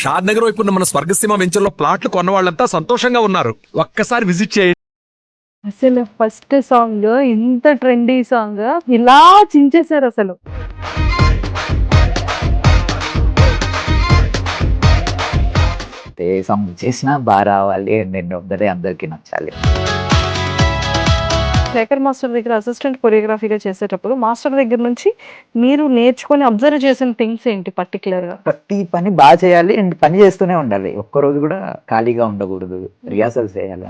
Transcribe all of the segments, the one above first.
షాద్ నగర్ వైపు ఉన్న మన స్వర్గసీమ వెంచర్లో ప్లాట్లు కొన్న వాళ్ళంతా సంతోషంగా ఉన్నారు. ఒక్కసారి విజిట్ చేయండి. అసలు ఫస్ట్ సాంగ్ ఇంత ట్రెండీ సాంగ్ ఇలా చించేశారు అసలు. ఏ సాంగ్ చేసినా బాగా రావాలి and end of the day అందరికీ నచ్చాలి. శేఖర్ మాస్టర్ దగ్గర అసిస్టెంట్ కొరియోగ్రఫీగా చేసేటప్పుడు మాస్టర్ దగ్గర నుంచి మీరు నేర్చుకొని అబ్జర్వ్ చేసిన థింగ్స్ ఏంటి పర్టికులర్ గా? ప్రతి పని బాగా చేయాలి అండ్ పని చేస్తూనే ఉండాలి. ఒక్కరోజు కూడా ఖాళీగా ఉండకూడదు, రిహార్సల్ చేయాలి.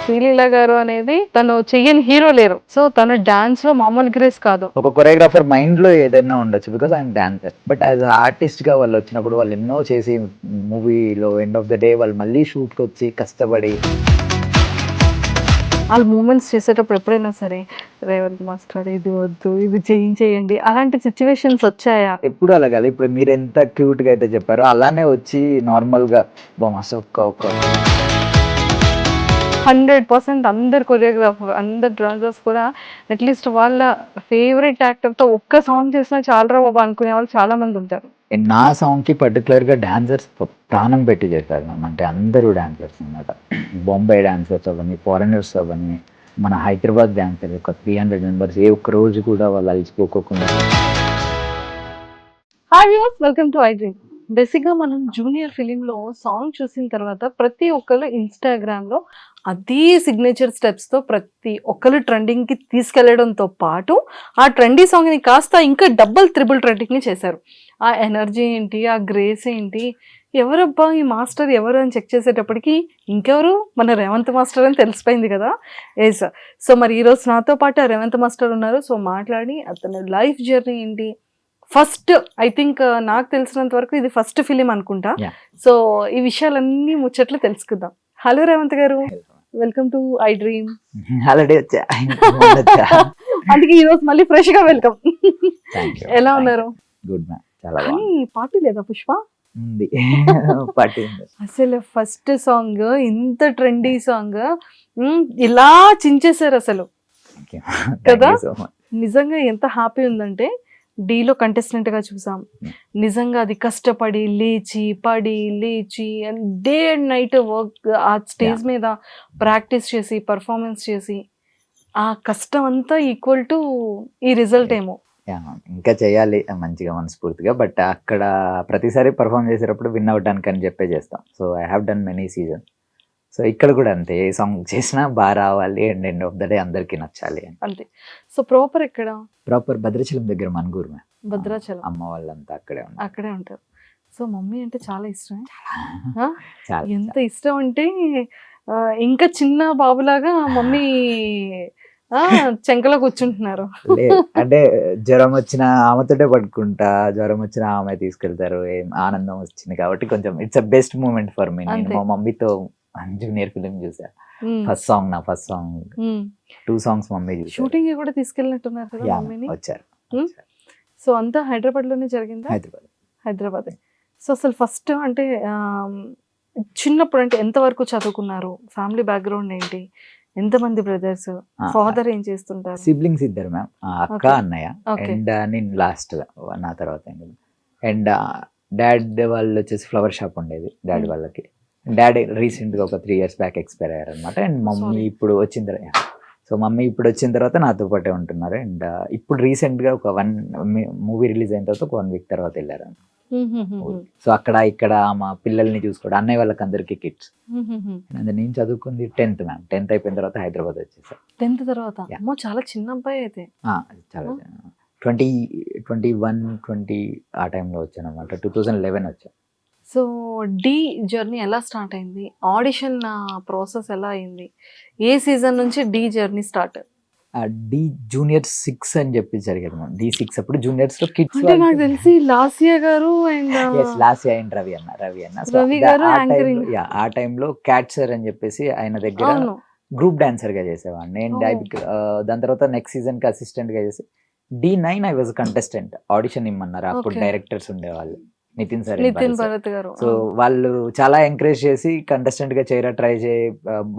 శ్రీలీల గారు అనేది తను చెయ్యని హీరో లేరు. సో తన డాన్స్ లో మామూలు గ్రేస్ కాదు. ఒక కొరియోగ్రాఫర్ మైండ్ లో ఏదైనా ఉండొచ్చు because I'm dancer, but as artist గా వాళ్ళు వచ్చినప్పుడు వాళ్ళు ఎన్నో చేసి మూవీలో ఎండ్ ఆఫ్ ద డే వాళ్ళు మళ్ళీ షూట్ కి వచ్చి కష్టపడి వాళ్ళ మూమెంట్స్ చేసేటప్పుడు ఎప్పుడైనా సరే రేవంత్ మాస్టర్ ఇది వద్దు ఇది చేయండి అలాంటి సిచ్యువేషన్స్ వచ్చాయా? ఎప్పుడు అలా కాదు. ఇప్పుడు మీరు ఎంత క్యూట్ గా అయితే చెప్పారో అలానే వచ్చి నార్మల్ గా బాస్ ఒక్క 100% అందరు కొరియోగ్రాఫర్ అందరు డాన్సర్స్ కూడా అట్లీస్ట్ వాళ్ళ ఫేవరెట్ యాక్టర్ తో ఒక్క సాంగ్ చేసినా చాలా బాబా అనుకునే వాళ్ళు చాలా మంది ఉంటారు. అండ్ నా సాంగ్ కి పర్టికులర్ గా డాన్సర్స్ ప్రాణం పెట్టి చేశారు మ్యామ్. అంటే అందరూ డాన్సర్స్ అన్నమాట. బొంబాయి డాన్సర్స్ అవన్నీ, ఫారినర్స్ అవన్నీ, మన హైదరాబాద్ డాన్సర్ ఒక 300 మెంబర్స్ ఏ ఒక్క రోజు కూడా వాళ్ళు అలసిపోకోకుండా. Hi viewers, welcome to iDream. Basic గా మనం జూనియర్ ఫిలిం లో సాంగ్ చూసిన తర్వాత ప్రతి ఒక్కరు ఇన్స్టాగ్రామ్ లో అదే సిగ్నేచర్ స్టెప్స్ తో ప్రతి ఒక్కరు ట్రెండింగ్ కి తీసుకెళ్లడంతో పాటు ఆ ట్రెండీ సాంగ్ ని కాస్త ఇంకా డబుల్ త్రిబుల్ ట్రెండింగ్ ని చేశారు. ఆ ఎనర్జీ ఏంటి, ఆ గ్రేస్ ఏంటి, ఎవరబ్బా ఈ మాస్టర్ ఎవరు అని చెక్ చేసేటప్పటికి ఇంకెవరు మన రేవంత్ మాస్టర్ అని తెలిసిపోయింది కదా. ఎస్, సో మరి ఈరోజు నాతో పాటు ఆ రేవంత్ మాస్టర్ ఉన్నారు. సో మాట్లాడి అతని లైఫ్ జర్నీ ఏంటి, ఫస్ట్ ఐ థింక్ నాకు తెలిసినంత వరకు ఇది ఫస్ట్ ఫిలిం అనుకుంటా. Yeah. సో ఈ విషయాలన్నీ ముచ్చట్లు తెలుసుకుందాం. హలో రేవంత్ గారు, welcome to I dream. Holiday వచ్చా. అందుకే ఈ రోజు మళ్ళీ ఫ్రెష్ గా వెల్కమ్. ఎలా ఉన్నారు? గుడ్ మ్యామ్, చాలా కానీ పార్టీ లేదా పుష్ప? ఉంది పార్టీ ఉంది. అసలు ఫస్ట్ సాంగ్ ఇంత ట్రెండీ సాంగ్ ఇలా చించేశారు అసలు కదా. నిజంగా ఎంత హ్యాపీ ఉందంటే డీలో కంటెస్టెంట్ గా చూసాం. నిజంగా అది కష్టపడి లేచి పడి లేచి డే అండ్ నైట్ వర్క్ ఆ స్టేజ్ మీద ప్రాక్టీస్ చేసి పర్ఫార్మెన్స్ చేసి ఆ కష్టం అంతా ఈక్వల్ టు ఈ రిజల్ట్ ఏమో. ఇంకా చేయాలి మంచిగా మనస్ఫూర్తిగా, బట్ అక్కడ ప్రతిసారి పర్ఫామ్ చేసేటప్పుడు విన్ అవ్వడానికి అని చెప్పే చేస్తాం. So I have done many season. So ఇక్కడ కూడా అంతే, ఏ సాంగ్ చేసినా బాగా రావాలి and end of the day అందరికీ నచ్చాలి అని అంతే. సో ప్రాపర్ ఎక్కడ? ప్రాపర్ భద్రాచలం దగ్గర మనుగూరు మ్యామ్. భద్రాచలం. అమ్మ వాళ్ళంతా అక్కడే ఉంటారు. సో మమ్మీ అంటే చాలా ఇష్టమే. చాలా ఎంత ఇష్టం అంటే ఇంకా చిన్న బాబులాగా మమ్మీ చెంకలో కూర్చుంటున్నారు. అంటే జ్వరం వచ్చిన ఆమెతోటే పట్టుకుంటా, జ్వరం వచ్చిన ఆమె తీసుకెళ్తారు. ఏం ఆనందం వచ్చింది కాబట్టి కొంచెం it's a best moment for me. నేను మా మమ్మీతో జూనియర్ ఫిలిం చూసా. ఫస్ట్ సాంగ్ 2 సాంగ్స్ మమ్మీ చూసారు. షూటింగ్ కూడా తీసుకెళ్ళినట్టున్నారు కదా మమ్మీని. వచ్చారు. సో అంతా హైదరాబాద్ లోనే జరిగిందా? హైదరాబాద్. సో అసలు ఫస్ట్ అంటే చిన్నప్పుడు అంటే ఎంత వరకు చదువుకున్నారు? ఫ్యామిలీ బ్యాక్గ్రౌండ్ ఏంటి? ఎంతమంది బ్రదర్స్? ఫాదర్ ఏం చేస్తుంటారు? సిబ్లింగ్స్ ఇద్దరు మ్యామ్, అక్క అన్నయ్య. అండ్ నేను లాస్ట్ నా తర్వాత. అండ్ డాడ్ వాళ్ళు వచ్చేసి ఫ్లవర్ షాప్ ఉండేది డాడీ వాళ్ళకి. డాడీ రీసెంట్ గా ఒక 3 years బ్యాక్ ఎక్స్పైర్ అయ్యారు అనమాట. అండ్ మమ్మీ ఇప్పుడు వచ్చిన తర్వాత, సో మమ్మీ ఇప్పుడు వచ్చిన తర్వాత నాతో పాటే ఉంటున్నారు. అండ్ ఇప్పుడు రీసెంట్ గా ఒక మూవీ రిలీజ్ అయిన తర్వాత ఒక 1 week తర్వాత వెళ్ళారు. సో అక్కడ ఇక్కడ మా పిల్లల్ని చూసుకోవడం, అన్నయ్య వాళ్ళకి అందరికి కిడ్స్. నేను చదువుకుంది 10th మ్యామ్. 10th అయిపోయిన తర్వాత హైదరాబాద్ వచ్చేసా. 10th తర్వాత? అమ్మో, చాలా చిన్న అబ్బాయి అయితే. చాలా 20 ఆ టైంలో వచ్చాను అనమాట. 2011 వచ్చా. సో డి జర్నీ ఎలా స్టార్ట్ అయింది? ఆడిషన్ ప్రాసెస్ ఎలా అయింది? ఏ సీజన్ నుంచి the journey start? The junior 6 అని చెప్పి జరిగేది మ్యామ్. D6 అప్పుడు జూనియర్స్ లో కిడ్స్. అంటే నాకు తెలిసి లాసియా గారు అండ్ లాసియా అండ్ రవి అన్న రవి గారు యాంకరింగ్. ఆ టైంలో క్యాట్సర్ అని చెప్పేసి ఆయన దగ్గర గ్రూప్ డాన్సర్ గా చేసేవాడిని. నేను దాని తర్వాత నెక్స్ట్ సీజన్ కి అసిస్టెంట్ గా చేసి D9 I was contestant. Audition ఇమ్మన్నారు. అప్పుడు డైరెక్టర్స్ ఉండేవాళ్ళు, నితిన్ భరత్ గారు. సో వాళ్ళు చాలా ఎంకరేజ్ చేసి కంటెస్టెంట్ గా చేయరా, ట్రై చేయి,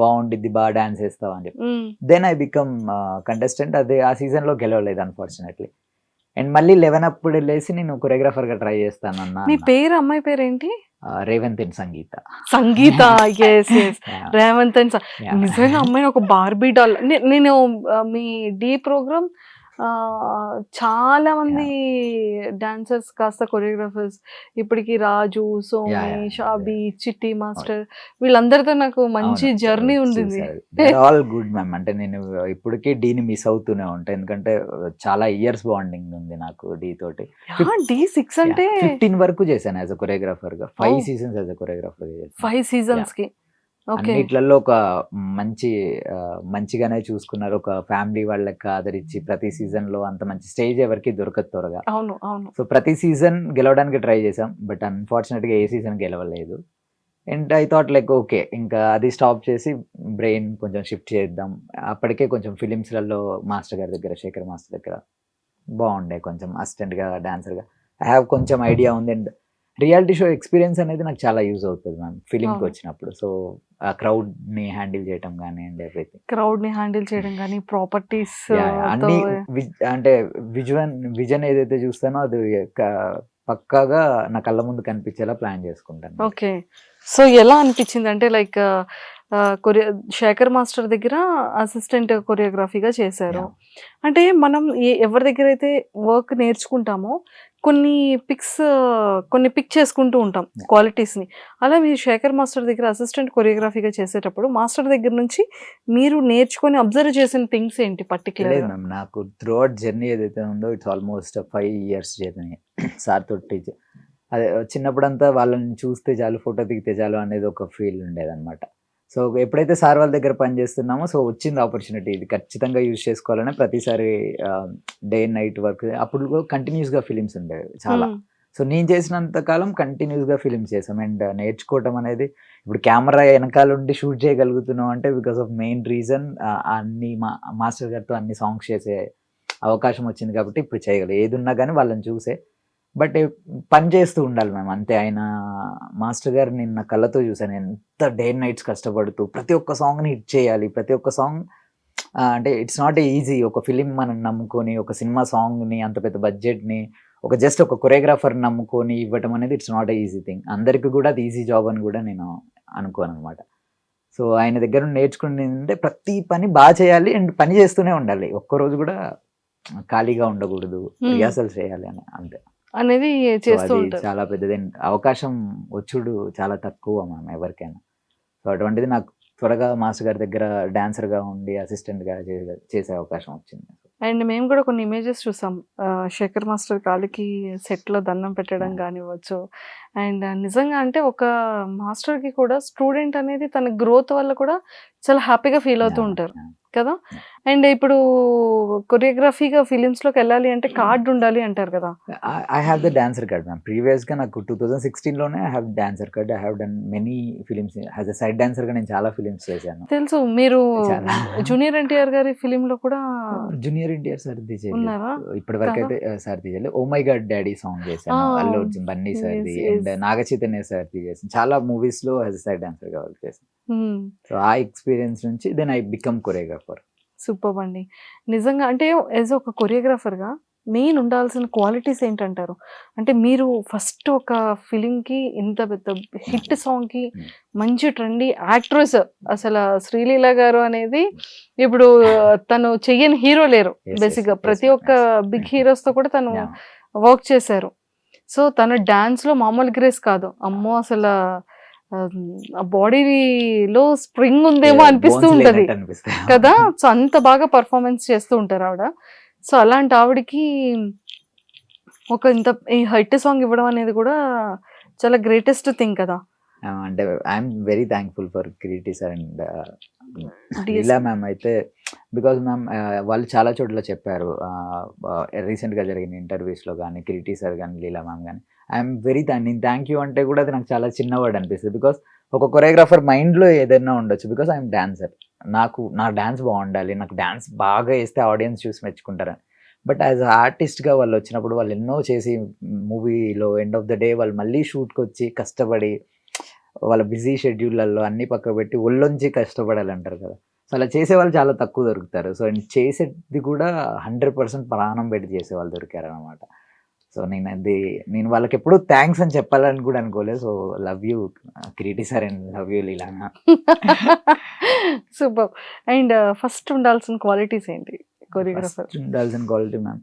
బాగుండిద్ది, బాగా డాన్స్ చేస్తావు అని చెప్పి. Then I become contestant. అదే ఆ సీజన్ లో గెలవలేదు అన్ఫార్చునేట్లీ. అండ్ మళ్ళీ 11 అప్పుడు లేసి నేను కొరియోగ్రాఫర్ గా ట్రై చేస్తాను మీ అన్న పేరు అమ్మాయి పేరేంటి? Revanth and Sangeetha. Sangeetha. Yes yes Yeah, Revanth and yeah. నిజంగా అమ్మాయిని ఒక బార్బీ డాల్. నేను మీ డి ప్రోగ్రామ్ చాలా మంది డాన్సర్స్ కాస్త కొరియోగ్రాఫర్స్ ఇప్పటికి రాజు, సోమేష్, yeah. అభి, చిట్టి మాస్టర్ వీళ్ళందరితో నాకు మంచి అవును, జర్నీ ఉండింది. All good ma'am. అంటే నేను ఇప్పటికీ డీని మిస్ అవుతూనే ఉంటాను, ఎందుకంటే చాలా ఇయర్స్ బాండింగ్ ఉంది నాకు డీ తోటి. D6 అంటే 15 వరకు చేశాను యాజ్ అ కొరియోగ్రాఫర్ గా, 5 Oh. Seasons as a choreographer గా చేశాను. 5 సీజన్స్ కి. ఓకే. అన్నిట్లలో ఒక మంచి మంచిగానే చూసుకున్నారు, ఒక ఫ్యామిలీ వాళ్ళకి ఆదరించి. ప్రతి సీజన్ లో అంత మంచి స్టేజ్ ఎవరికి దొరకదు త్వరగా. అవును అవును. సో ప్రతి సీజన్ గెలవడానికి ట్రై చేసాం, బట్ అన్ఫార్చునేట్ గా ఏ సీజన్ గెలవలేదు. And I thought like okay, ఇంకా అది స్టాప్ చేసి బ్రెయిన్ కొంచెం షిఫ్ట్ చేద్దాం. అప్పటికే కొంచెం ఫిలిమ్స్లలో మాస్టర్ గారి దగ్గర, శేఖర్ మాస్టర్ దగ్గర బాగుండే, కొంచెం అసిస్టెంట్ గా, డాన్సర్ గా ఐ హ్యావ్ కొంచెం ఐడియా ఉంది. అండ్ రియాలిటీ షో ఎక్స్పీరియన్స్ అనేది నాకు చాలా యూజ్ అవుతుంది మ్యామ్ ఫిలింకి అవును. వచ్చినప్పుడు. సో ఆ crowd ని హ్యాండిల్ చేయటం కానీ అండ్ ఎవ్రీథింగ్. క్రౌడ్ ని హ్యాండిల్ చేయడం కానీ ప్రాపర్టీస్ అన్ని అంటే విజన్ ఏదైతే చూస్తానో అది పక్కాగా నా కళ్ళ ముందు కనిపించేలా ప్లాన్ చేసుకుంటాను. ఓకే. సో ఎలా అనిపించింది అంటే లైక్ శేఖర్ మాస్టర్ దగ్గర అసిస్టెంట్ కొరియోగ్రఫీగా చేశారు. అంటే మనం ఎవరి దగ్గర అయితే వర్క్ నేర్చుకుంటామో కొన్ని పిక్ చేసుకుంటూ ఉంటాం Yeah. క్వాలిటీస్ ని. అలా మీరు శేఖర్ మాస్టర్ దగ్గర అసిస్టెంట్ కొరియోగ్రఫీగా చేసేటప్పుడు మాస్టర్ దగ్గర నుంచి మీరు నేర్చుకొని అబ్జర్వ్ చేసిన థింగ్స్ ఏంటి పర్టికులర్? లేదు మ్యామ్, నాకు త్రూ అవుట్ జర్నీ ఏదైతే ఉందో it's almost 5 years journey sir తోటి. అదే చిన్నప్పుడంతా వాళ్ళని చూస్తే చాలు, ఫోటో దిగితే చాలు అనేది ఒక ఫీల్ ఉండేదన్నమాట. సో ఎప్పుడైతే సార్ వాళ్ళ దగ్గర పని చేస్తున్నామో, సో వచ్చింది ఆపర్చునిటీ, ఇది ఖచ్చితంగా యూజ్ చేసుకోవాలని ప్రతిసారి డే అండ్ నైట్ వర్క్. అప్పుడు కంటిన్యూస్గా ఫిలిమ్స్ ఉండేవి చాలా. సో నేను చేసినంత కాలం కంటిన్యూస్గా ఫిలిమ్స్ చేసాం. అండ్ నేర్చుకోవటం అనేది, ఇప్పుడు కెమెరా వెనకాల ఉండి షూట్ చేయగలుగుతున్నాం అంటే బికాస్ ఆఫ్ మెయిన్ రీజన్ అన్ని మాస్టర్ గారితో అన్ని సాంగ్స్ చేసే అవకాశం వచ్చింది కాబట్టి ఇప్పుడు చేయగలం. ఏది ఉన్నా కానీ వాళ్ళని చూసే, బట్ పని చేస్తూ ఉండాలి మేము అంతే. ఆయన మాస్టర్ గారు నిన్న కళ్ళతో చూసాను, ఎంత డే అండ్ నైట్స్ కష్టపడుతూ ప్రతి ఒక్క సాంగ్ని హిట్ చేయాలి. ప్రతి ఒక్క సాంగ్ అంటే ఇట్స్ నాట్ ఈజీ. ఒక ఫిలిం మనం నమ్ముకొని, ఒక సినిమా సాంగ్ని, అంత పెద్ద బడ్జెట్ని జస్ట్ ఒక కొరియోగ్రాఫర్ నమ్ముకొని ఇవ్వటం అనేది ఇట్స్ నాట్ ఈజీ థింగ్. అందరికి కూడా అది ఈజీ జాబ్ అని కూడా నేను అనుకోను అనమాట. సో ఆయన దగ్గర నేర్చుకునేది అంటే ప్రతి పని బాగా చేయాలి అండ్ పని చేస్తూనే ఉండాలి. ఒక్కరోజు కూడా ఖాళీగా ఉండకూడదు, రిహార్సల్ చేయాలి అని అంతే అనేది చేస్తూ ఉంటారు. చాలా పెద్దది. అవకాశం వచ్చుడు చాలా తక్కువ మనం ఎవరికైనా. సో అటువంటిది నాకు త్వరగా మాస్టర్ గారి దగ్గర డాన్సర్ గా ఉండి అసిస్టెంట్ గా చేసే అవకాశం వచ్చింది. అండ్ మేము కూడా కొన్ని ఇమేజెస్ చూసాం, శేఖర్ మాస్టర్ కాలికి సెట్ లో దండం పెట్టడం కానివ్వచ్చు. అండ్ నిజంగా అంటే ఒక మాస్టర్ కి కూడా స్టూడెంట్ అనేది తన గ్రోత్ వల్ల కూడా చాలా హ్యాపీగా ఫీల్ అవుతూ ఉంటారు కదా. అండ్ ఇప్పుడు కొరియోగ్రఫీగా ఫిలిమ్స్ లోకి వెళ్ళాలి అంటే కార్డ్ ఉండాలి అంటారు కదా. I have the dancer card ma'am. Previous గా నాకు 2016 లోనే I have dancer card. I have done many films as a side dancer గా. నేను చాలా ఫిలిమ్స్ చేశాను. తెలుసు, మీరు చాలా. జూనియర్ ఎన్టీఆర్ గారి ఫిలిం లో కూడా జూనియర్ ఎన్టీఆర్ సార్ది ఉన్నారా? ఇప్పటి వరకు అయితే సార్ది చేయలేదు. Oh my god daddy song చేశాను, అల్లు అర్జున్, బన్నీ సార్ది, అండ్ నాగ చైతన్య సార్ది చేశాను. చాలా మూవీస్ లో యాజ్ అ సైడ్ డాన్సర్ గా వర్క్ చేశాను. సో ఆ ఎక్స్పీరియన్స్ నుంచి then I become choreographer. Super అండి. నిజంగా అంటే యాజ్ ఒక కొరియోగ్రాఫర్గా మెయిన్ ఉండాల్సిన క్వాలిటీస్ ఏంటంటారు? అంటే మీరు ఫస్ట్ ఒక ఫిలింకి ఇంత పెద్ద హిట్ సాంగ్కి మంచి ట్రెండీ యాక్ట్రెస్, అసలు శ్రీలీల గారు అనేది ఇప్పుడు తను చెయ్యని హీరో లేరు బేసిక్గా. ప్రతి ఒక్క బిగ్ హీరోస్తో కూడా తను వర్క్ చేశారు. సో తన డాన్స్లో మామూలు గ్రేస్ కాదు, అమ్మో అసలు ఆ బాడీలో స్ప్రింగ్ ఉందేమో అనిపిస్తూ ఉంటది కదా. సో అంత బాగా పర్ఫార్మెన్స్ చేస్తూ ఉంటారు ఆవిడ. సో అలాంటి ఆవిడకి ఒక ఇంత ఈ హిట్ సాంగ్ ఇవ్వడం అనేది కూడా చాలా గ్రేటెస్ట్ థింగ్ కదా. అంటే I'm very thankful for Kiriti sir and Leela ma'am అయితే. బికాజ్ మ్యామ్ వాళ్ళు చాలా చోట్ల చెప్పారు, రీసెంట్గా జరిగిన ఇంటర్వ్యూస్లో కానీ కిరీటి సార్ కానీ లీలా మ్యామ్ కానీ. ఐఎమ్ వెరీ నేను థ్యాంక్ యూ అంటే కూడా అది నాకు చాలా చిన్న వర్డ్ అనిపిస్తుంది. బికాస్ ఒక కొరియోగ్రాఫర్ మైండ్లో ఏదైనా ఉండొచ్చు, బికాస్ ఐఎమ్ డాన్సర్. నా డాన్స్ బాగుండాలి, నాకు డాన్స్ బాగా వేస్తే ఆడియన్స్ చూసి మెచ్చుకుంటారని. బట్ యాజ్ ఆర్టిస్ట్గా వాళ్ళు వచ్చినప్పుడు వాళ్ళు ఎన్నో చేసి మూవీలో ఎండ్ ఆఫ్ ద డే వాళ్ళు మళ్ళీ షూట్కి వచ్చి కష్టపడి వాళ్ళ బిజీ షెడ్యూళ్ళల్లో అన్ని పక్క పెట్టి ఒళ్ళొంచి కష్టపడాలి అంటారు కదా. సో అలా చేసే వాళ్ళు చాలా తక్కువ దొరుకుతారు. సో చేసేది కూడా 100% ప్రాణం పెట్టి చేసే వాళ్ళు దొరికారు అనమాట. సో నేను వాళ్ళకి ఎప్పుడు థ్యాంక్స్ అని చెప్పాలని కూడా అనుకోలేదు. So love you Kireeti sir and love you లీలానా. సూపర్. అండ్ ఫస్ట్ ఉండాల్సిన క్వాలిటీస్ ఏంటి కొరియోగ్రాఫర్? ఫస్ట్ ఉండాల్సిన క్వాలిటీ మ్యామ్,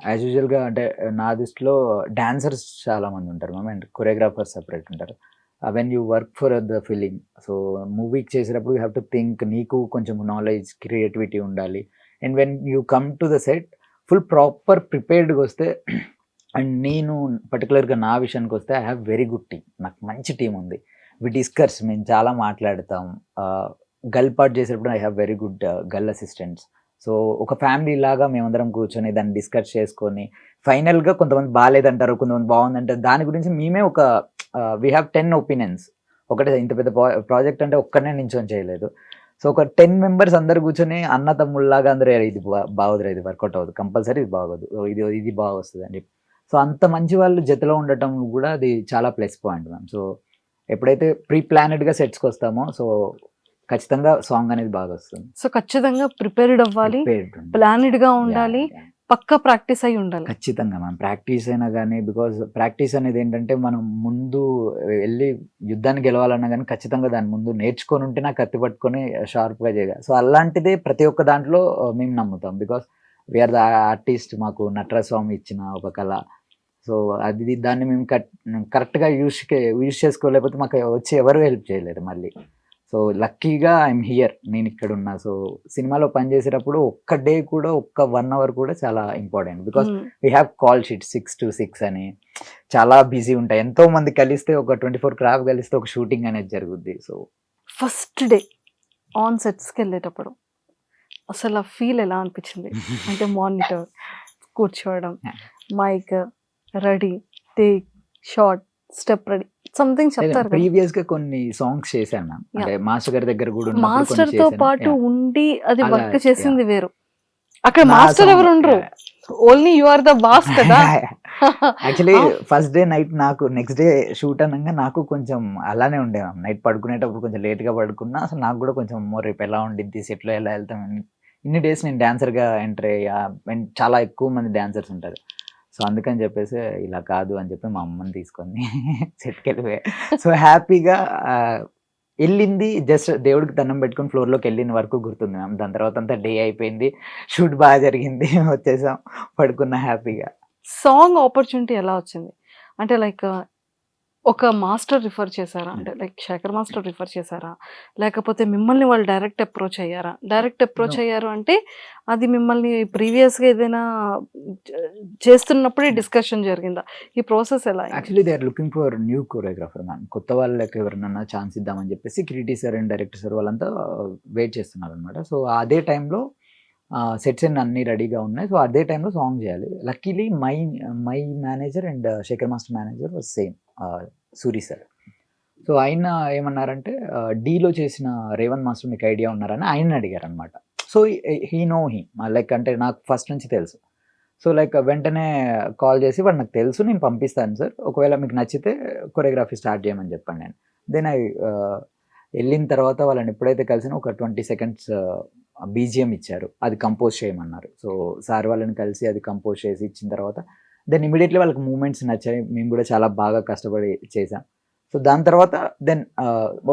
యాజ్ యూజువల్గా అంటే నా దృష్టిలో డాన్సర్స్ చాలా మంది ఉంటారు మ్యామ్, అండ్ కొరియోగ్రాఫర్స్ సపరేట్ ఉంటారు. When you work for the film, so మూవీకి చేసేటప్పుడు యూ హ్యావ్ టు థింక్, నీకు కొంచెం నాలెడ్జ్ క్రియేటివిటీ ఉండాలి. And when you come to the set full proper ప్రిపేర్డ్గా వస్తే, అండ్ నేను పర్టికులర్గా నా విషయానికి వస్తే I have very good team, నాకు మంచి టీం ఉంది. వి డిస్కస్, మేము చాలా మాట్లాడతాం. గర్ల్ పార్ట్ చేసేటప్పుడు I have very good girl assistants. So ఒక ఫ్యామిలీ లాగా మేమందరం కూర్చొని దాన్ని డిస్కస్ చేసుకొని ఫైనల్గా కొంతమంది బాగాలేదంటారు, కొంతమంది బాగుందంటారు. దాని గురించి మేమే ఒక వీ హ్యావ్ 10 ఒపీనియన్స్. ఒకటే ఇంత పెద్ద ప్రాజెక్ట్ అంటే ఒక్కనే నించొని చేయలేదు. సో ఒక 10 మెంబర్స్ అందరు కూర్చొని అన్న తమ్ముళ్ళలాగా అందరూ ఇది బాగోదురా, ఇది వర్కౌట్ అవ్వదు, కంపల్సరీ ఇది బాగోదు, ఇది బాగా వస్తుంది అని చెప్పి. సో అంత మంచి వాళ్ళు జతలో ఉండటం కూడా అది చాలా ప్లస్ పాయింట్ మ్యామ్. సో ఎప్పుడైతే ప్రీ ప్లానెడ్గా సెట్స్కి వస్తామో సో ఖచ్చితంగా సాంగ్ అనేది బాగా వస్తుంది. సో ఖచ్చితంగా ప్రిపేర్డ్ అవ్వాలి, ప్లానెడ్ గా ఉండాలి, పక్కా ప్రాక్టీస్ అయి ఉండాలి. ఖచ్చితంగా మ్యామ్, ప్రాక్టీస్ అయినా కానీ, బికాజ్ ప్రాక్టీస్ అనేది ఏంటంటే మనం ముందు వెళ్ళి యుద్ధాన్ని గెలవాలన్నా కానీ ఖచ్చితంగా దాని ముందు నేర్చుకొని ఉంటే నాకు కత్తి పట్టుకొని షార్ప్గా చేయాలి. సో అలాంటిదే ప్రతి ఒక్క దాంట్లో మేము నమ్ముతాం, బికాస్ వీఆర్ ద ఆర్టిస్ట్. మాకు నటరాజ స్వామి ఇచ్చిన ఒక కళ. సో దాన్ని మేము కరెక్ట్గా యూజ్ చేసుకోలేకపోతే మాకు వచ్చి ఎవరు హెల్ప్ చేయలేరు మళ్ళీ. సో లక్కీగా ఐఎమ్ హియర్, నేను ఇక్కడ ఉన్నా. సో సినిమాలో పనిచేసేటప్పుడు ఒక్క డే కూడా, ఒక్క 1 hour కూడా చాలా important, because we have call sheet 6 to 6 అని చాలా బిజీ ఉంటాయి. ఎంతో మంది కలిస్తే ఒక 24 క్రాఫ్ట్ కలిస్తే ఒక షూటింగ్ అనేది జరుగుద్ది. సో ఫస్ట్ డే ఆన్ సెట్స్కి వెళ్ళేటప్పుడు అసలు ఆ ఫీల్ ఎలా అనిపించింది? అంటే మానిటర్ కూర్చోవడం, mike ready, take shot, step ready, something చెప్తారు. ప్రీవియస్ గా కొన్ని సాంగ్స్ చేశాను మ్యామ్, అంటే మాస్టర్ గారి దగ్గర కూడా మాస్టర్ తో పాటు ఉండి అది వర్క్ చేసింది వేరు. అక్కడ మాస్టర్ ఎవరు ఉండరు, only you are the boss కదా. యాక్చువల్లీ ఫస్ట్ డే నైట్ నాకు నెక్స్ట్ డే షూట్ అనగా నాకు కొంచెం అలానే ఉండే మ్యామ్. నైట్ పడుకునేటప్పుడు కొంచెం లేట్ గా పడుకున్నా. అసలు నాకు కూడా కొంచెం రేపు ఎలా ఉండిద్ది, సెట్లో ఎలా వెళ్తాం. ఇన్ని డేస్ నేను డాన్సర్ గా ఎంటర్ అయ్యా, చాలా ఎక్కువ మంది డాన్సర్స్ ఉంటారు. సో అందుకని చెప్పేసి ఇలా కాదు అని చెప్పి మా అమ్మని తీసుకొని సెట్కి వెళ్ళిపోయా. సో హ్యాపీగా వెళ్ళింది, జస్ట్ దేవుడికి దండం పెట్టుకుని ఫ్లోర్లోకి వెళ్ళిన వరకు గుర్తుంది మ్యామ్. దాని తర్వాత అంతా డే అయిపోయింది, షూట్ బాగా జరిగింది, వచ్చేసాం, పడుకున్నా హ్యాపీగా. సాంగ్ ఆపర్చునిటీ ఎలా వచ్చింది? అంటే లైక్ ఒక మాస్టర్ రిఫర్ చేశారా, అంటే లైక్ శేఖర్ మాస్టర్ రిఫర్ చేశారా, లేకపోతే మిమ్మల్ని వాళ్ళు డైరెక్ట్ అప్రోచ్ అయ్యారా? డైరెక్ట్ అప్రోచ్ అయ్యారు అంటే అది మిమ్మల్ని ప్రీవియస్గా ఏదైనా చేస్తున్నప్పుడే డిస్కషన్ జరిగిందా? ఈ ప్రాసెస్ ఎలా? Actually they are looking for new choreographer ma'am. కొత్త వాళ్ళకి ఎవరినన్నా ఛాన్స్ ఇద్దామని చెప్పేసి Kiriti sir and director sir వాళ్ళంతా వెయిట్ చేస్తున్నారు అనమాట. సో అదే టైంలో సెట్స్ అన్నీ రెడీగా ఉన్నాయి. సో అదే టైంలో సాంగ్ చేయాలి. Luckily my manager and Shekhar master manager was same, Suri sir. So ఆయన ఏమన్నారంటే డీలో చేసిన రేవంత్ మాస్టర్ మీకు ఐడియా ఉన్నారని ఆయన అడిగారు అనమాట. సో హీ లైక్ అంటే నాకు ఫస్ట్ నుంచి తెలుసు. సో లైక్ వెంటనే కాల్ చేసి వాడు నాకు తెలుసు, నేను పంపిస్తాను సార్, ఒకవేళ మీకు నచ్చితే కొరియోగ్రఫీ స్టార్ట్ చేయమని చెప్పండి నేను. దెన్ వెళ్ళిన తర్వాత వాళ్ళని ఎప్పుడైతే కలిసిన ఒక 20 seconds బీజిఎం ఇచ్చారు, అది కంపోజ్ చేయమన్నారు. సో సార్ వాళ్ళని కలిసి అది కంపోజ్ చేసి ఇచ్చిన తర్వాత దెన్ ఇమీడియట్లీ వాళ్ళకి మూమెంట్స్ నచ్చాయి. మేము కూడా చాలా బాగా కష్టపడి చేసాం. సో దాని తర్వాత దెన్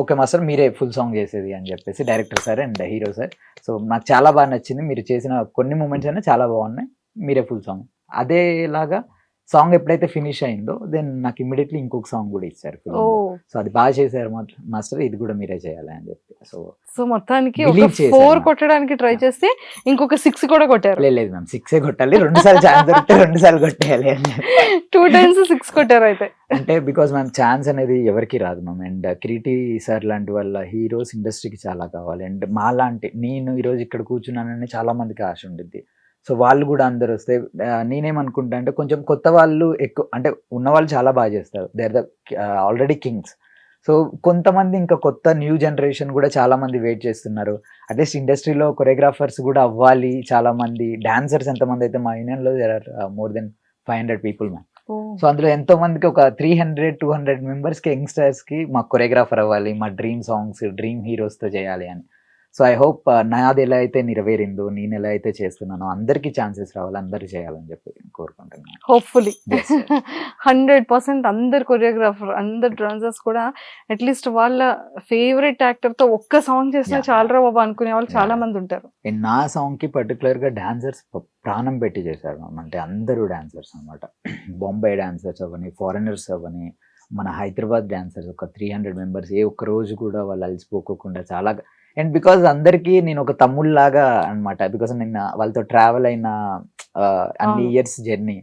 ఓకే మాస్టర్ మీరే ఫుల్ సాంగ్ చేసేది అని చెప్పేసి director sir and hero sir. So నాకు చాలా బాగా నచ్చింది, మీరు చేసిన కొన్ని మూమెంట్స్ అయినా చాలా బాగున్నాయి, మీరే ఫుల్ సాంగ్. అదేలాగా సాంగ్ ఎప్పుడైతే ఫినిష్ అయిందో దెన్ నాకు ఇమీడియట్లీ ఇంకొక సాంగ్ కూడా ఇచ్చారు. సో అది బాగా చేశారు మాస్టర్, ఇది కూడా మీరే చేయాలి అని చెప్పి. సో మొత్తానికి 4 కొట్టడానికి ట్రై చేస్తే ఇంకొక 6 కూడా కొట్టారు. లేదు మ్యామ్, 6 కొట్టాలి, 2 సార్లు ఛాన్స్ దొరికితే 2 సార్లు కొట్టేయాలి అని 2 times 6 కొట్టారు అయితే. అంటే బికాస్ మ్యామ్ ఛాన్స్ అనేది ఎవరికి రాదు మ్యామ్. అండ్ కిరీటి సార్ లాంటి వాళ్ళ హీరోస్ ఇండస్ట్రీకి చాలా కావాలి. అండ్ మా లాంటి నేను ఈరోజు ఇక్కడ కూర్చున్నానని చాలా మందికి ఆశ ఉండిద్ది. సో వాళ్ళు కూడా అందరు వస్తే నేనేమనుకుంటా అంటే కొంచెం కొత్త వాళ్ళు ఎక్కువ, అంటే ఉన్నవాళ్ళు చాలా బాగా చేస్తారు, they are the already kings. So కొంతమంది ఇంకా కొత్త న్యూ జనరేషన్ కూడా చాలా మంది వెయిట్ చేస్తున్నారు. అట్లీస్ట్ ఇండస్ట్రీలో కొరియోగ్రాఫర్స్ కూడా అవ్వాలి చాలా మంది. డాన్సర్స్ ఎంతమంది అయితే మా యూనియన్లో there are more than 500 people ma'am. So అందులో ఎంతో మందికి ఒక 300-200 మెంబర్స్కి యంగ్స్టర్స్కి మా కొరియోగ్రాఫర్ అవ్వాలి, మా డ్రీమ్ సాంగ్స్ డ్రీమ్ హీరోస్తో చేయాలి అని. సో ఐ హోప్ నాది ఎలా అయితే నెరవేరిందో, నేను ఎలా అయితే చేస్తున్నానో అందరికీ ఛాన్సెస్ రావాలి, అందరూ చేయాలని చెప్పి కోరుకుంటున్నాను. Hopefully Yes. 100% అందరు కొరియోగ్రాఫర్, అందరు డాన్సర్స్ కూడా అట్లీస్ట్ వాళ్ళ ఫేవరెట్ యాక్టర్ తో ఒక్క సాంగ్ చేసినా Yeah. చాలరా బాబా అనుకునే వాళ్ళు Yeah. చాలా మంది ఉంటారు. And నా సాంగ్ కి పర్టికులర్ గా డాన్సర్స్ ప్రాణం పెట్టి చేశారు మ్యామ్. అంటే అందరూ డాన్సర్స్ అనమాట. బొంబాయి డాన్సర్స్ అవని, ఫారినర్స్ అవని, మన హైదరాబాద్ డాన్సర్స్ ఒక 300 మెంబర్స్ ఏ ఒక్క రోజు కూడా వాళ్ళు అలసిపోకోకుండా చాలా. అండ్ బికాజ్ అందరికీ నేను ఒక తమ్ముళ్ళలాగా అనమాట. బికాస్ నేను వాళ్ళతో ట్రావెల్ అయిన అన్ని అవును. Years journey.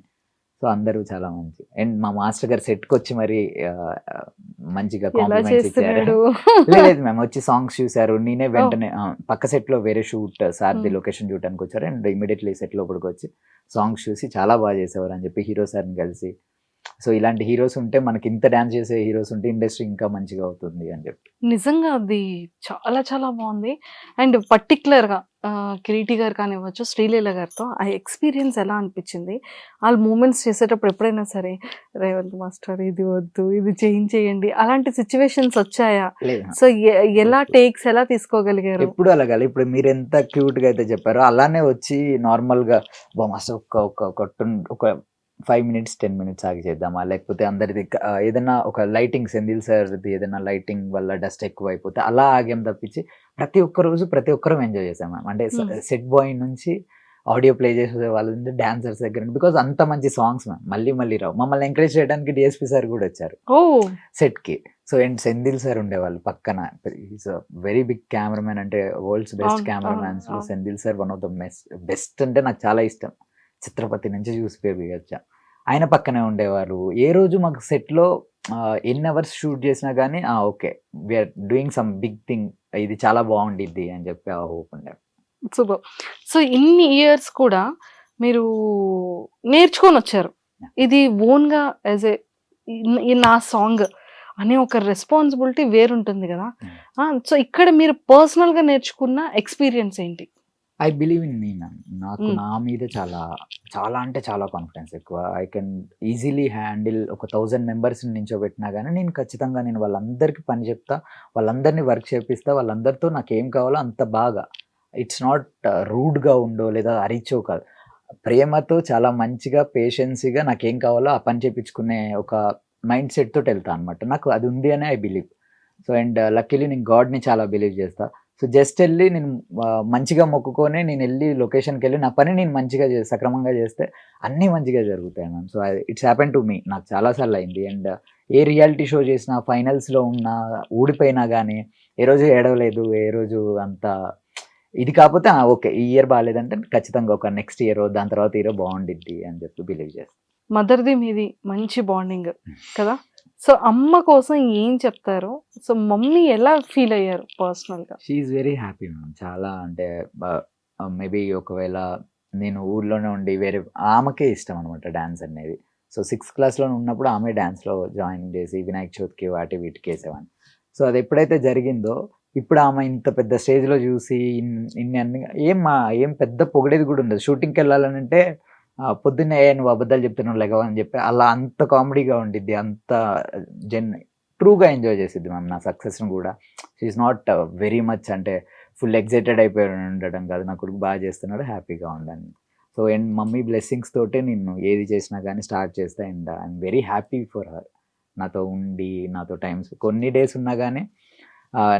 సో అందరూ చాలా మంచి. అండ్ మా మాస్టర్ గారు సెట్కి వచ్చి మరి మంచిగా ఎలా కాంప్లిమెంట్స్ ఇచ్చారు. చేస్తున్నాడు? లేదు మ్యామ్, వచ్చి సాంగ్స్ చూసారు. నేనే వెంటనే పక్క సెట్ లో వేరే షూట్ సార్ది లొకేషన్ చూడటానికి వచ్చారు. అండ్ ఇమీడియట్లీ సెట్ లోపలికి వచ్చి సాంగ్స్ చూసి చాలా బాగా చేసేవారు అని చెప్పి హీరో సార్ని కలిసి, సో ఇలాంటి హీరోస్ ఉంటే మనకి, ఇంత డాన్స్ చేసే హీరోస్ ఉంటే ఇండస్ట్రీ ఇంకా మంచిగా అవుతుంది అని చెప్పి. నిజంగా అది చాలా చాలా బాగుంది. అండ్ పర్టికులర్ గా కిరీటి గారు కానివ్వచ్చు, శ్రీలీల గారితో ఆ ఎక్స్పీరియన్స్ ఎలా అనిపించింది? వాళ్ళ మూమెంట్స్ చేసేటప్పుడు ఎప్పుడైనా సరే రేవంత్ మాస్టర్ ఇది వద్దు, ఇది చేంజ్ చేయండి, అలాంటి సిచ్యువేషన్స్ వచ్చాయా? లేదు, సో ఎలా టేక్స్ ఎలా తీసుకోగలిగారు? ఎప్పుడు అలాగాలి. ఇప్పుడు మీరు ఎంత క్యూట్ గా అయితే చెప్పారో అలానే వచ్చి నార్మల్ గా మాస్టర్ ఒక 5 minutes 10 minutes ఆగి చేద్దామా, లేకపోతే అందరిది ఏదైనా ఒక లైటింగ్, సెంధిల్ సార్ది ఏదైనా లైటింగ్ వల్ల డస్ట్ ఎక్కువ అయిపోతే అలా ఆగేం తప్పించి ప్రతి ఒక్క రోజు ప్రతి ఒక్కరం ఎంజాయ్ చేసాం మ్యామ్. అంటే సెట్ బాయ్ నుంచి ఆడియో ప్లే చేసే వాళ్ళ నుంచి డాన్సర్స్ దగ్గర, బికాజ్ అంత మంచి సాంగ్స్ మ్యామ్ మళ్ళీ మళ్ళీ రావు. మమ్మల్ని ఎంకరేజ్ చేయడానికి డిఎస్పీ సార్ కూడా వచ్చారు ఓ సెట్ కి. సో అండ్ సెంధిల్ సార్ ఉండేవాళ్ళు పక్కన. ఈజ్ వెరీ బిగ్ కెమెరామెన్, అంటే వరల్డ్స్ బెస్ట్ అవును, కెమెరామెన్స్. అవును, అవును. Senthil sir one of the best. అంటే నాకు చాలా ఇష్టం. చిత్రపతి నుంచి చూసి వచ్చా. ఆయన పక్కనే ఉండేవారు. ఏ రోజు మాకు సెట్లో ఎన్ని అవర్స్ షూట్ చేసినా కానీ okay we're doing some big thing, ఇది చాలా బాగుండిద్ది అని చెప్పి ఆ హోప్ ఉండే. సూపర్. సో ఇన్ని ఇయర్స్ కూడా మీరు నేర్చుకొని వచ్చారు. ఇది ఓన్ గా యాజ్ ఏ నా సాంగ్ అనే ఒక రెస్పాన్సిబిలిటీ వేరుంటుంది కదా. సో ఇక్కడ మీరు పర్సనల్ గా నేర్చుకున్న ఎక్స్పీరియన్స్ ఏంటి? I believe in me ma'am. నాకు Mm. నా మీద చాలా చాలా అంటే చాలా కాన్ఫిడెన్స్ ఎక్కువ. ఐ కెన్ ఈజీలీ హ్యాండిల్ ఒక 1000 మెంబర్స్ని నించోబెట్టినా కానీ నేను ఖచ్చితంగా నేను వాళ్ళందరికీ పని చెప్తా, వాళ్ళందరినీ వర్క్ చేపిస్తా, వాళ్ళందరితో నాకు ఏం కావాలో అంత బాగా. ఇట్స్ నాట్ రూడ్గా ఉండో లేదా అరిచో కాదు, ప్రేమతో చాలా మంచిగా పేషెన్సీగా నాకేం కావాలో ఆ పని చేయించుకునే ఒక మైండ్ సెట్ తోటి వెళ్తా అనమాట. నాకు అది ఉంది అని I believe. So and luckily నేను గాడ్ని చాలా బిలీవ్ చేస్తా. సో జస్ట్ వెళ్ళి నేను మంచిగా మొక్కుకొని నేను వెళ్ళి లొకేషన్కి వెళ్ళి నా పని నేను మంచిగా సక్రమంగా చేస్తే అన్నీ మంచిగా జరుగుతాయి ma'am. So it's happen to me. నాకు చాలాసార్లు అయింది. అండ్ ఏ రియాలిటీ షో చేసినా, ఫైనల్స్లో ఉన్నా, ఊడిపోయినా కానీ ఏ రోజు ఏడవలేదు, ఏ రోజు అంత ఇది కాకపోతే ఓకే ఈ ఇయర్ బాగాలేదంటే ఖచ్చితంగా ఒక నెక్స్ట్ ఇయర్ దాని తర్వాత ఇయర్ బాగుండిద్ది అని చెప్పి బిలీవ్ చేస్తాను. మదర్ది మీది మంచి బాండింగ్ కదా. సో అమ్మ కోసం ఏం చెప్తారు? సో మమ్మీ ఎలా ఫీల్ అయ్యారు పర్సనల్ గా? She's very happy ma'am. చాలా అంటే మేబీ ఒకవేళ నేను ఊర్లోనే ఉండి వేరే, ఆమెకే ఇష్టం అనమాట డ్యాన్స్ అనేది. సో 6th classలో ఉన్నప్పుడు ఆమె డ్యాన్స్లో జాయిన్ చేసి వినాయక చవితికి వాటి వీటికి వేసేవాడిని. సో అది ఎప్పుడైతే జరిగిందో ఇప్పుడు ఆమె ఇంత పెద్ద స్టేజ్లో చూసి ఇన్ని అన్ని ఏం పెద్ద పొగిడేది కూడా ఉండదు. షూటింగ్కి వెళ్ళాలని అంటే పొద్దున్నే నువ్వు అబద్ధాలు చెప్తున్నావు లేవని చెప్పి అలా అంత కామెడీగా ఉండిద్ది, అంత ట్రూగా ఎంజాయ్ చేసిద్ది మ్యామ్ నా సక్సెస్ని కూడా. షీఈ్ నాట్ వెరీ మచ్ అంటే ఫుల్ ఎగ్జైటెడ్ అయిపోయి ఉండడం కాదు, నా కొడుకు బాగా చేస్తున్నాడు, హ్యాపీగా ఉండండి. సో అండ్ మమ్మీ బ్లెస్సింగ్స్ తోటే నేను ఏది చేసినా కానీ స్టార్ట్ చేస్తా. And I'm very happy for her. నాతో ఉండి నాతో టైమ్స్ కొన్ని డేస్ ఉన్నా కానీ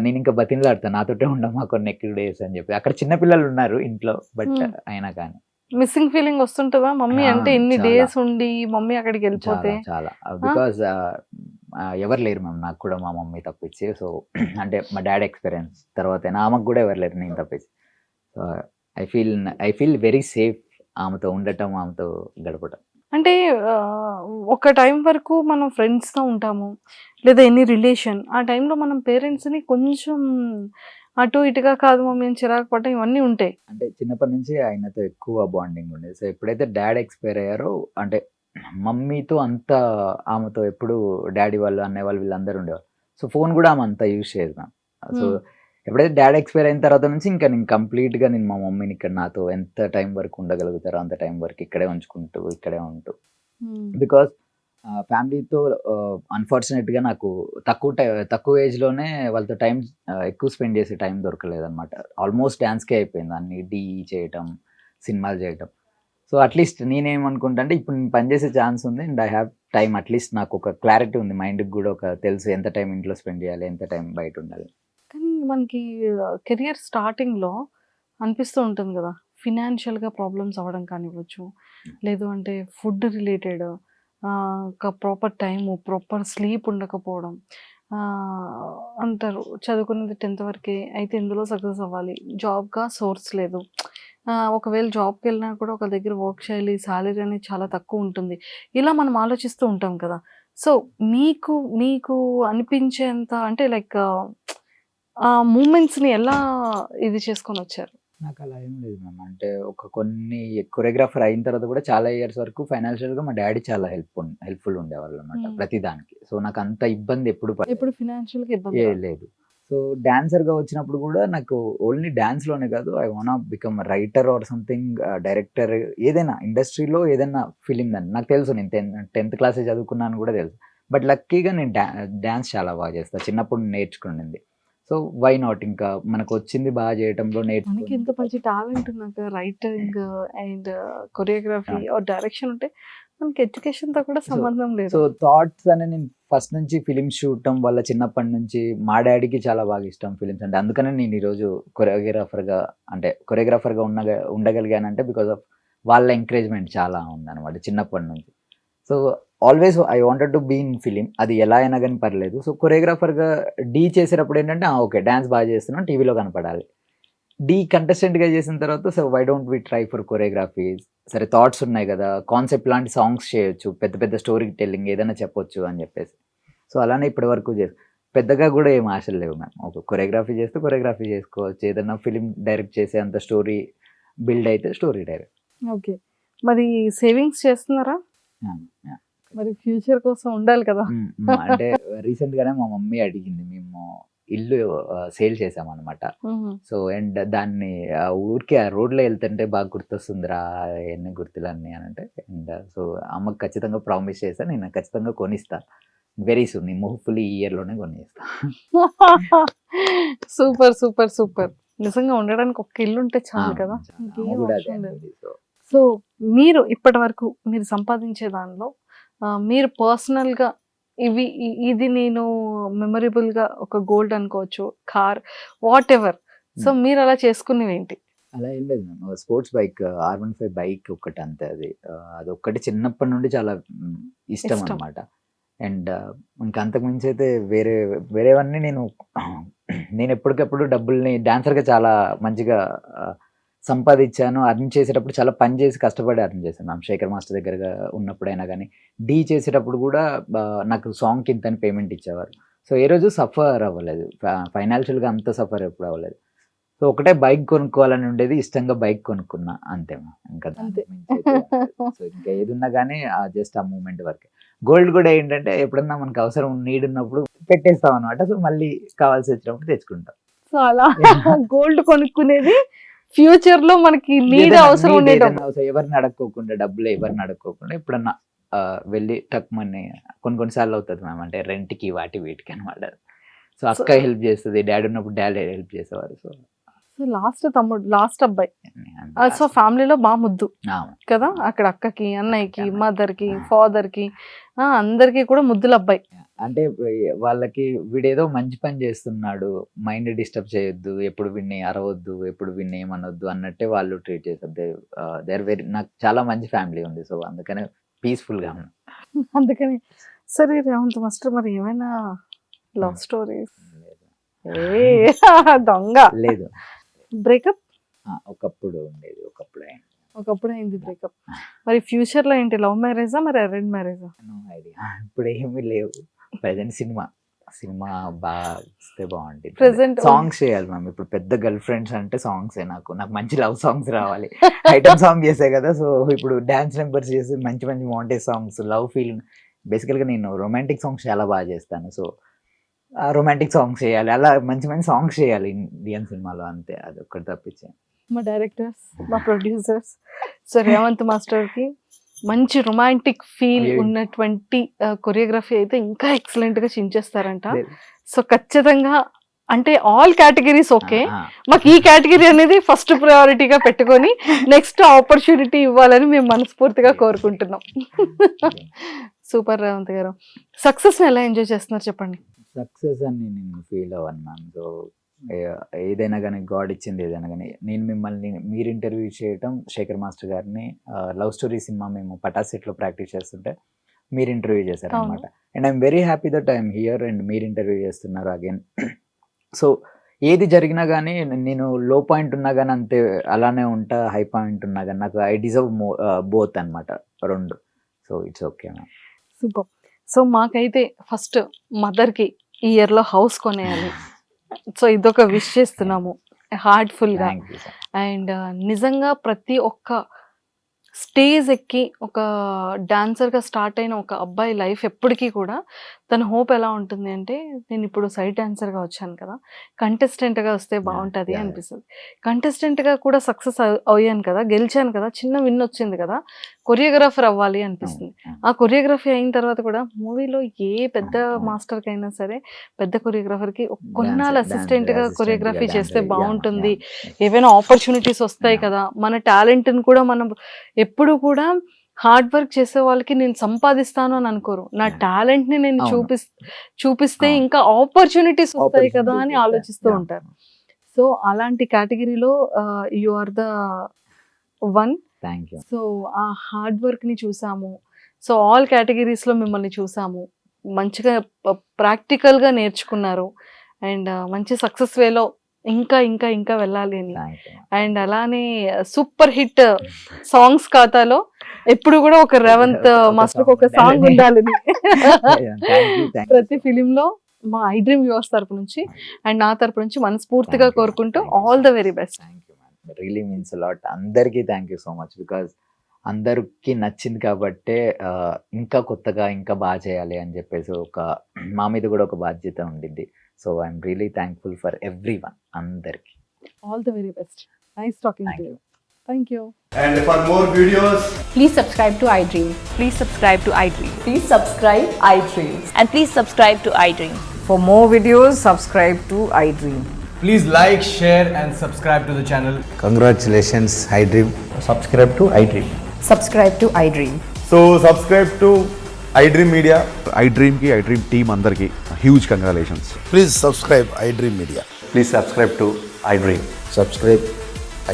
నేను ఇంకా బతిమలాడతాను, నాతోటే ఉండమ్మా కొన్ని ఎక్కువ డేస్ అని చెప్పి. అక్కడ చిన్నపిల్లలు ఉన్నారు ఇంట్లో, బట్ అయినా కానీ మిస్సింగ్ ఫీలింగ్ వస్తుంటుందా మమ్మీ అంటే ఇన్ని చాలా. డేస్ ఉండి మమ్మీ అక్కడికి వెళ్ళిపోతే? చాలా బికాజ్ ఎవరు లేరు మ్యామ్ నాకు కూడా, మా మమ్మీ తప్పించి. సో అంటే మా డాడీ ఎక్స్పీరియన్స్ తర్వాత ఆమెకు కూడా ఎవరు లేరు నేను తప్పించి. So I feel very safe ఆమెతో ఉండటం, ఆమెతో గడపటం. అంటే ఒక టైం వరకు మనం ఫ్రెండ్స్తో ఉంటాము, లేదా ఎనీ రిలేషన్, ఆ టైంలో మనం పేరెంట్స్ని కొంచెం అటు ఇటుగా కాదు మమ్మీ అని చిరాకు పడటం ఇవన్నీ ఉంటాయి. అంటే చిన్నప్పటి నుంచి ఆయనతో ఎక్కువ బాండింగ్ ఉండేది. సో ఎప్పుడైతే డాడీ ఎక్స్పైర్ అయ్యారో అంటే మమ్మీతో అంత ఆమెతో ఎప్పుడు డాడీ వాళ్ళు అన్నయ్య వాళ్ళు వీళ్ళందరూ ఉండేవారు. సో ఫోన్ కూడా ఆమె అంతా యూజ్ చేయదు మ్యామ్. సో ఎప్పుడైతే డాడీ ఎక్స్పైర్ అయిన తర్వాత నుంచి ఇంకా నేను కంప్లీట్గా నేను మా మమ్మీని ఇక్కడ నాతో ఎంత టైం వరకు ఉండగలుగుతారో అంత టైం వరకు ఇక్కడే ఉంచుకుంటూ ఇక్కడే ఉంటూ, బికాస్ ఫ్యామిలీతో అన్ఫార్చునేట్ గా నాకు తక్కువ ఏజ్ లోనే వాళ్ళతో టైం ఎక్కువ స్పెండ్ చేసే టైం దొరకలేదన్నమాట. ఆల్మోస్ట్ డాన్స్కే అయిపోయింది, అన్ని డీ చేయటం, సినిమాలు చేయటం. సో అట్లీస్ట్ నేనేమనుకుంటా అంటే ఇప్పుడు నేను పనిచేసే ఛాన్స్ ఉంది and I have time. At least నాకు ఒక క్లారిటీ ఉంది, మైండ్కి కూడా ఒక తెలుసు ఎంత టైం ఇంట్లో స్పెండ్ చేయాలి, ఎంత టైం బయట ఉండాలి. కానీ మనకి కెరియర్ స్టార్టింగ్లో అనిపిస్తూ ఉంటుంది కదా, ఫినాన్షియల్గా ప్రాబ్లమ్స్ అవ్వడం కానివ్వచ్చు, లేదు అంటే ఫుడ్ రిలేటెడ్, ఒక ప్రాపర్ టైము ప్రాపర్ స్లీప్ ఉండకపోవడం. ఆ, అంటారు చదువుకున్నది 10th వరకే అయితే ఇందులో సక్సెస్ అవ్వాలి, జాబ్గా సోర్స్ లేదు. ఒకవేళ జాబ్కి వెళ్ళినా కూడా ఒక దగ్గర వర్క్ చేయాలి, సాలరీ అనేది చాలా తక్కువ ఉంటుంది. ఇలా మనం ఆలోచిస్తూ ఉంటాం కదా. సో మీకు మీకు అనిపించేంత అంటే లైక్ ఆ మూమెంట్స్ని ఎలా ఇది చేసుకొని వచ్చారు? నాకు అలా ఏం లేదు మ్యామ్. అంటే కొన్ని కొరియోగ్రాఫర్ అయిన తర్వాత కూడా చాలా ఇయర్స్ వరకు ఫైనాన్షియల్ గా మా డాడీ చాలా హెల్ప్ఫుల్ ఉండేవాళ్ళు అనమాట ప్రతి దానికి. సో నాకు అంత ఇబ్బంది ఎప్పుడు ఇప్పుడు ఫినాన్షియల్గా ఇబ్బంది లేదు. సో డాన్సర్ గా వచ్చినప్పుడు కూడా నాకు ఓన్లీ డాన్స్ లోనే కాదు, I want become writer or something, director, ఏదైనా ఇండస్ట్రీలో ఏదైనా ఫిలిం అని నాకు తెలుసు. నేను 10th క్లాసే చదువుకున్నాను కూడా తెలుసు. బట్ లక్కీగా నేను డాన్స్ చాలా బాగా చేస్తాను, చిన్నప్పుడు నేర్చుకునింది. సో వై నాట్, ఇంకా మనకు వచ్చింది బాగా చేయటంలో మనకి ఎంత మంచి టాలెంట్ ఉన్నాక writing and choreography or direction ఉంటే మనకి ఎడ్యుకేషన్ తో కూడా సంబంధం లేదు. సో థాట్స్ అని నేను ఫస్ట్ నుంచి ఫిలిమ్స్ చూడటం వల్ల చిన్నప్పటి నుంచి మా డాడీకి చాలా బాగా ఇష్టం ఫిలిమ్స్ అంటే. అందుకనే నేను ఈరోజు కొరియోగ్రాఫర్ గా ఉండగలిగానంటే బికాస్ ఆఫ్ వాళ్ళ ఎంకరేజ్మెంట్ చాలా ఉందన్నమాట చిన్నప్పటి నుంచి. So always I wanted to be in film, అది ఎలా అయినా కానీ పర్లేదు. సో కొరియోగ్రాఫర్గా డీ చేసేటప్పుడు ఏంటంటే ఓకే డాన్స్ బాగా చేస్తున్నాం, టీవీలో కనపడాలి. డీ కంటెస్టెంట్గా చేసిన తర్వాత so why don't we try for choreography. సరే థాట్స్ ఉన్నాయి కదా, కాన్సెప్ట్ లాంటి సాంగ్స్ చేయొచ్చు, పెద్ద పెద్ద స్టోరీ టెల్లింగ్ ఏదైనా చెప్పొచ్చు అని చెప్పేసి. సో అలానే ఇప్పటి వరకు పెద్దగా కూడా ఏం ఆశలు లేవు మ్యామ్. ఒక కొరియోగ్రఫీ చేస్తే కొరియోగ్రఫీ చేసుకోవచ్చు, ఏదైనా ఫిలిం డైరెక్ట్ చేసే అంత స్టోరీ బిల్డ్ అయితే స్టోరీ డైరెక్ట్. ఓకే, మరి సేవింగ్స్ చేస్తున్నారా? మరి ఫ్యూచర్ కోసం ఉండాలి కదా. అంటే రీసెంట్ గానే మా మమ్మీ అడిగింది, మేము ఇల్లు సేల్ చేసామన్నమాట. సో అండ్ దాన్ని ఊరికే ఆ రోడ్లో వెళ్తుంటే బాగా గుర్తొస్తుందిరా ఎన్ని గుర్తులన్నీ అని అంటే. అండ్ సో అమ్మకి ఖచ్చితంగా ప్రామిస్ చేస్తా, నేను ఖచ్చితంగా కొనిస్తా వెరీ సూన్, హోప్ఫుల్లీ ఈ ఇయర్ లోనే కొనిస్తా. Super super super. నిజంగా ఉండడానికి ఒక ఇల్లు ఉంటే చాలు కదా. సో మీరు ఇప్పటి వరకు మీరు సంపాదించే దానిలో మీరు పర్సనల్గా ఇది నేను మెమరబుల్గా ఒక గోల్డ్ అనుకోవచ్చు, కార్, వాట్ ఎవర్, సో మీరు అలా చేసుకునేవి ఏంటి? అలా ఏం లేదు ma'am. Sports bike R15 bike ఒకటి అంతే. అది ఒక్కటి చిన్నప్పటి నుండి చాలా ఇష్టం అన్నమాట. అండ్ ఇంకా అంతకుమించి అయితే వేరేవన్నీ నేను ఎప్పటికప్పుడు డబ్బుల్ని డాన్సర్గా చాలా మంచిగా సంపాదించాను. అర్న్ చేసేటప్పుడు చాలా పని చేసి కష్టపడి అర్న్ చేశాను మ్యామ్. శేఖర్ మాస్టర్ దగ్గరగా ఉన్నప్పుడైనా కానీ డీ చేసేటప్పుడు కూడా నాకు సాంగ్కి ఇంత పేమెంట్ ఇచ్చేవారు. సో ఏ రోజు సఫర్ అవ్వలేదు, ఫైనాన్షియల్గా అంత సఫర్ ఎప్పుడు అవ్వలేదు. సో ఒకటే బైక్ కొనుక్కోవాలని ఉండేది, ఇష్టంగా బైక్ కొనుక్కున్నా అంతే. ఇంకా సో ఇంకా ఏది ఉన్నా కానీ జస్ట్ ఆ మూమెంట్ వరకే. గోల్డ్ కూడా ఏంటంటే ఎప్పుడన్నా మనకు అవసరం నీడ్ ఉన్నప్పుడు పెట్టేస్తాం అనమాట. సో మళ్ళీ కావాల్సి వచ్చినప్పుడు తెచ్చుకుంటాం. సో అలా గోల్డ్ కొనుక్కునేది ఫ్యూచర్ లో మనకి నీడ్ అవసరం ఎవరిని అడక్కోకుండా, డబ్బులు ఎవరిని అడక్కోకుండా ఎప్పుడన్నా వెళ్ళి టక్మని కొన్నిసార్లు అవుతుంది మ్యామ్. అంటే రెంట్కి వీటికి అనమాట. సో అక్క హెల్ప్ చేస్తుంది, డాడీ ఉన్నప్పుడు డాడీ హెల్ప్ చేసేవారు. సో లాస్ట్ తమ్ముడు, లాస్ట్ అబ్బాయి. సో ఫ్యామిలీలో బాగా ముద్దు కదా, అక్కడ అక్కకి, అన్నయ్యకి, మదర్ కి, ఫాదర్ కి, అందరికి కూడా ముద్దుల అబ్బాయి. అంటే వాళ్ళకి వీడేదో మంచి పని చేస్తున్నాడు, మైండ్ డిస్టర్బ్ చేయొద్దు, ఎప్పుడు వీడిని అరవద్దు, ఎప్పుడు వీడిని ఏమనొద్దు అన్నట్టే వాళ్ళు ట్రీట్ చేస్తారు. దేర్ వెరీ, నాకు చాలా మంచి ఫ్యామిలీ ఉంది. సో అందుకనే పీస్ఫుల్ గా ఉన్నా. అందుకని సరే రేవంత్ మాస్టర్, మరి ఏమైనా లవ్ స్టోరీస్? దొంగ లేదు. బ్రేకప్ ఒకప్పుడు ఉండేది, ఒకప్పుడు అయింది బ్రేకప్. మరి ఫ్యూచర్ లో ఏంటి, లవ్ మ్యారేజా మరి అరేంజ్ మ్యారేజా? ఇప్పుడు ఏమీ లేవు. ప్రెసెంట్ సినిమా బాగా వస్తే బాగుంటుంది. ప్రెసెంట్ సాంగ్స్ చేయాలి మ్యామ్. ఇప్పుడు పెద్ద గర్ల్ ఫ్రెండ్స్ అంటే సాంగ్స్, నాకు మంచి లవ్ సాంగ్స్ రావాలి. ఐటమ్ సాంగ్ చేసే కదా, సో ఇప్పుడు డాన్స్ నెంబర్స్ చేసి మంచి మాంటేజ్ సాంగ్స్, లవ్ ఫీల్. బేసికల్గా నేను రొమాంటిక్ సాంగ్స్ చాలా బాగా చేస్తాను. సో రొమాంటిక్ సాంగ్స్ చేయాలి, అలా మంచి సాంగ్స్ చేయాలి ఇండియన్ సినిమాలో, అంతే. అది ఒక్కటి తప్పించే. మా డైరెక్టర్స్, మా ప్రొడ్యూసర్స్, సో రేవంత్ మాస్టర్ కి మంచి రొమాంటిక్ ఫీల్ ఉన్నటువంటి కొరియోగ్రఫీ అయితే ఇంకా ఎక్సలెంట్ గా చించేస్తారంట. సో ఖచ్చితంగా అంటే ఆల్ కేటగిరీస్ ఓకే, మాకు ఈ కేటగిరీ అనేది ఫస్ట్ ప్రయారిటీగా పెట్టుకొని నెక్స్ట్ ఆపర్చునిటీ ఇవ్వాలని మేము మనస్ఫూర్తిగా కోరుకుంటున్నాం. సూపర్ రేవంత్ గారు, సక్సెస్ ని ఎలా ఎంజాయ్ చేస్తున్నారు చెప్పండి. సక్సెస్ అని నేను ఫీల్ అవ్వన్నాను. సో ఏదైనా కానీ గాడ్ ఇచ్చింది ఏదైనా కానీ, నేను మిమ్మల్ని మీరు ఇంటర్వ్యూ చేయటం శేఖర్ మాస్టర్ గారిని లవ్ స్టోరీ సినిమా మేము పటాసెట్లో ప్రాక్టీస్ చేస్తుంటే మీరు ఇంటర్వ్యూ చేశారు అనమాట. And I'm very happy that I'm here and మీరు ఇంటర్వ్యూ చేస్తున్నారు అగైన్. సో ఏది జరిగినా కానీ నేను లో పాయింట్ ఉన్నా కానీ అంతే అలానే ఉంటా, హై పాయింట్ ఉన్నా కానీ నాకు ఐ డిజర్వ్ బోత్ అనమాట, రెండు. So it's okay ma'am. Super. So మాకైతే ఫస్ట్ మదర్కి ఈ ఇయర్లో హౌస్ కొనేయాలి. సో ఇదొక విష్ చేస్తున్నాము హార్ట్ఫుల్గా. Thank you sir. అండ్ నిజంగా ప్రతి ఒక్క స్టేజ్ ఎక్కి ఒక డాన్సర్గా స్టార్ట్ అయిన ఒక అబ్బాయి లైఫ్ ఎప్పటికీ కూడా తన హోప్ ఎలా ఉంటుంది అంటే, నేను ఇప్పుడు సైడ్ డాన్సర్గా వచ్చాను కదా, కంటెస్టెంట్గా వస్తే బాగుంటుంది yeah. అనిపిస్తుంది. కంటెస్టెంట్గా కూడా సక్సెస్ అయ్యాను కదా, గెలిచాను కదా, చిన్న విన్ వచ్చింది కదా, కొరియోగ్రాఫర్ అవ్వాలి అనిపిస్తుంది. ఆ కొరియోగ్రఫీ అయిన తర్వాత కూడా మూవీలో ఏ పెద్ద మాస్టర్కి అయినా సరే పెద్ద కొరియోగ్రాఫర్కి కొన్నాళ్ళు అసిస్టెంట్గా కొరియోగ్రఫీ చేస్తే బాగుంటుంది, ఏవైనా ఆపర్చునిటీస్ వస్తాయి కదా, మన టాలెంట్ని కూడా మనం ఎప్పుడు కూడా హార్డ్ వర్క్ చేసే వాళ్ళకి నేను సంపాదిస్తాను అని అనుకోరు, నా టాలెంట్ ని నేను చూపిస్తే ఇంకా ఆపర్చునిటీస్ వస్తాయి కదా అని ఆలోచిస్తూ ఉంటారు. సో అలాంటి కేటగిరీలో you are the one. Thank you. So ఆ హార్డ్ వర్క్ ని చూసాము. సో ఆల్ కేటగిరీస్ లో మిమ్మల్ని చూసాము, మంచిగా ప్రాక్టికల్ గా నేర్చుకున్నారు అండ్ మంచి సక్సెస్ వేలో ఇంకా ఇంకా ఇంకా వెళ్ళాలి అని. అండ్ అలానే సూపర్ హిట్ సాంగ్స్ ఖాతాలో ఎప్పుడు కూడా ఒక రేవంత్ మాస్టర్ ఒక సాంగ్ ఉండాలని ప్రతి ఫిలిం లో మా ఐ డ్రీమ్ వ్యూవర్స్ తరపు నుంచి అండ్ నా తరపు నుంచి మనస్ఫూర్తిగా కోరుకుంటూ all the very best. Thank you ma'am, really means lot. అందరికీ thank you so much, because అందరికి నచ్చింది కాబట్టే ఇంకా కొత్తగా ఇంకా బాగా చేయాలి అని చెప్పేసి మా మీద కూడా ఒక బాధ్యత ఉండింది. So I'm really thankful for everyone, అందరికి. All the very best. Nice talking to you. Thank you. And for more videos, Please subscribe to iDream. Please subscribe to iDream. Please subscribe iDream. And please subscribe to iDream. For more videos, subscribe to iDream. please like, share and subscribe to the channel. Congratulations, iDream. Subscribe to iDream. Subscribe to iDream. So subscribe to iDream Media. iDream ki iDream team andarki huge congratulations. Please subscribe iDream Media. Please subscribe to iDream. Subscribe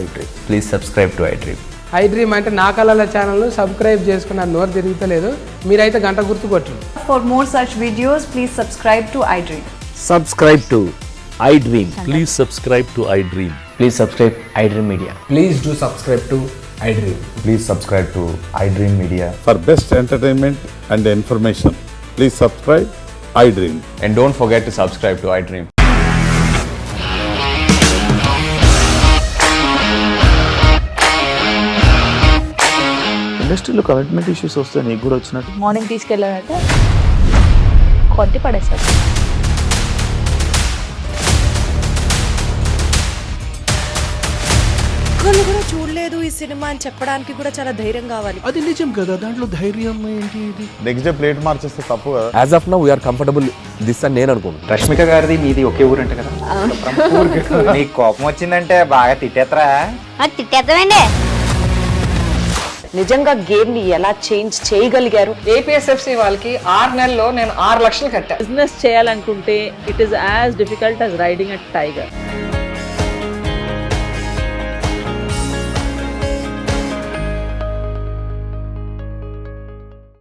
iDream. Please subscribe to iDream. iDream అంటే నా కళల channel subscribe చేసుకున్న నోరు తిరుగుతలేదు, మీరైతే గంట గుర్తు కొట్టండి. For more such videos, please subscribe to iDream. Subscribe to iDream. Please subscribe to iDream. Please subscribe iDream Media. Please do subscribe to iDream. Please subscribe to iDream Media. For best entertainment and information, please subscribe iDream. And don't forget to subscribe to iDream. ఇండస్ట్రీలో commitment issues వస్తే నీకు కూడా వచ్చినట్టు morning తీసుకెళ్ళాడంటే కొట్టి పడేస్తాడు. ఒక్కళ్ళు కూడా చూడలేదు ఈ సినిమా అని చెప్పడానికి కూడా చాలా ధైర్యం కావాలి. అది నిజం కదా, దాంట్లో ధైర్యం ఏంటి? ఇది నెక్స్ట్ డే ప్లేట్ మార్చేస్తే తప్పు కదా. As of now, we are comfortable this అని నేను అనుకుంటున్నాను. రష్మిక గారిది మీది ఒకే ఊరంట కదా? నీకు కోపం వచ్చిందంటే బాగా తిట్టేత్తరా? తిట్టేద్దామండి. నిజంగా గేమ్ ని ఎలా చేంజ్ చేయగలిగారు? APSFC వాళ్ళకి 6 నెలల్లో నేను 6 లక్షలు కట్టా. బిజినెస్ చేయాలనుకుంటే it is as difficult as riding a tiger.